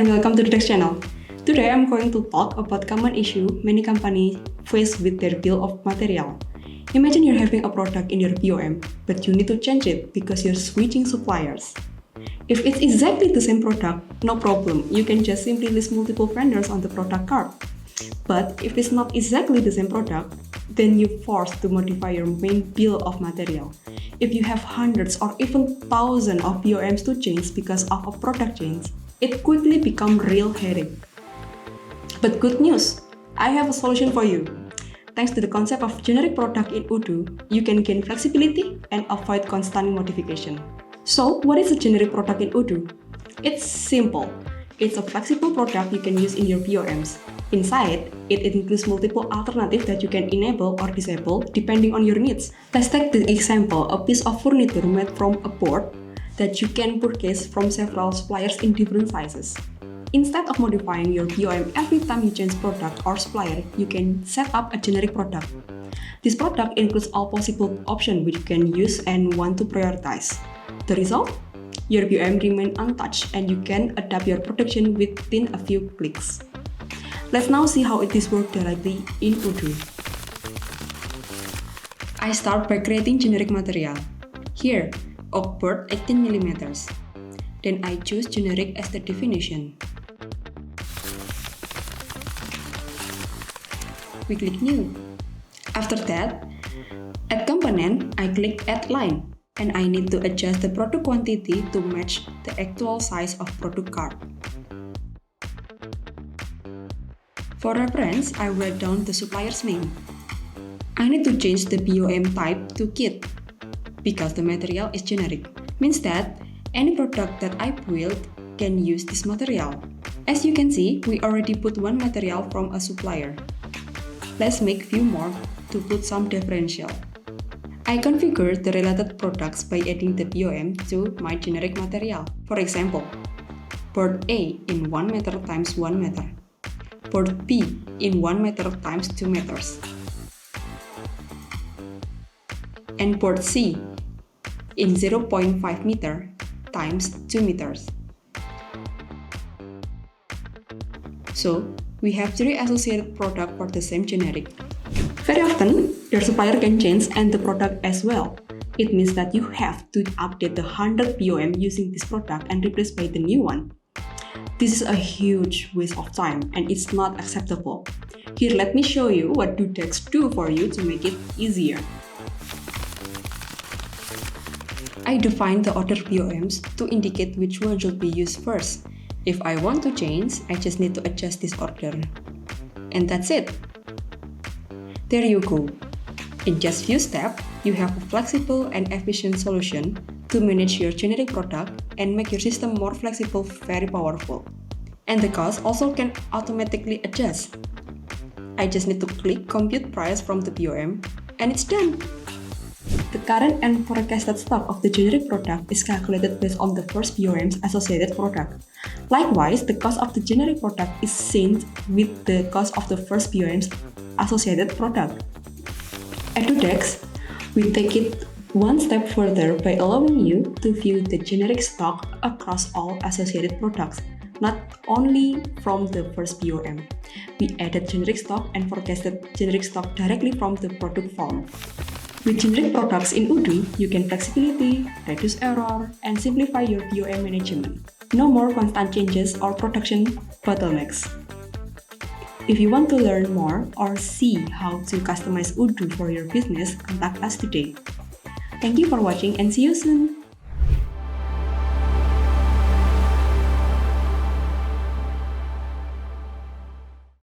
and welcome to the Doodex channel. Today I'm going to talk about common issue many companies face with their bill of material. Imagine you're having a product in your BoM, but you need to change it because you're switching suppliers. If it's exactly the same product, no problem, you can just simply list multiple vendors on the product card. But if it's not exactly the same product, then you're forced to modify your main bill of material. If you have hundreds or even thousands of BoMs to change because of a product change, it quickly becomes real headache. But good news, I have a solution for you. Thanks to the concept of generic product in Odoo, you can gain flexibility and avoid constant modification. So, what is a generic product in Odoo? It's simple. It's a flexible product you can use in your BoMs. Inside, it includes multiple alternatives that you can enable or disable depending on your needs. Let's take the example, a piece of furniture made from a board that you can purchase from several suppliers in different sizes. Instead of modifying your BoM every time you change product or supplier, you can set up a generic product. This product includes all possible options which you can use and want to prioritize. The result? Your BoM remains untouched and you can adapt your production within a few clicks. Let's now see how this works directly in Odoo. I start by creating generic material. Here, oak board 18mm. Then I choose generic as the definition. We click New. After that, add component, I click Add line, and I need to adjust the product quantity to match the actual size of product card. For reference, I write down the supplier's name. I need to change the BoM type to kit because the material is generic. Means that any product that I build can use this material. As you can see, we already put one material from a supplier. Let's make few more to put some differential. I configure the related products by adding the BoM to my generic material. For example, board A in 1 meter times 1 meter. Board B in 1 meter times 2 meters. And board C in 0.5 meter times 2 meters. So, we have 3 associated products for the same generic. Very often, your supplier can change and the product as well. It means that you have to update the 100 BoM using this product and replace by the new one. This is a huge waste of time and it's not acceptable. Here, let me show you what Doodex do for you to make it easier. I define the order BoMs to indicate which one should be used first. If I want to change, I just need to adjust this order. And that's it. There you go. In just few steps, you have a flexible and efficient solution to manage your generic product and make your system more flexible, very powerful. And the cost also can automatically adjust. I just need to click compute price from the BoM and it's done. The current and forecasted stock of the generic product is calculated based on the first BoM's associated product. Likewise, the cost of the generic product is synced with the cost of the first BoM's associated product. At Doodex, we take it one step further by allowing you to view the generic stock across all associated products, not only from the first BoM. We added generic stock and forecasted generic stock directly from the product form. With generic products in Odoo, you can flexibility, reduce error, and simplify your BoM management. No more constant changes or production bottlenecks. If you want to learn more or see how to customize Odoo for your business, contact us today. Thank you for watching and see you soon!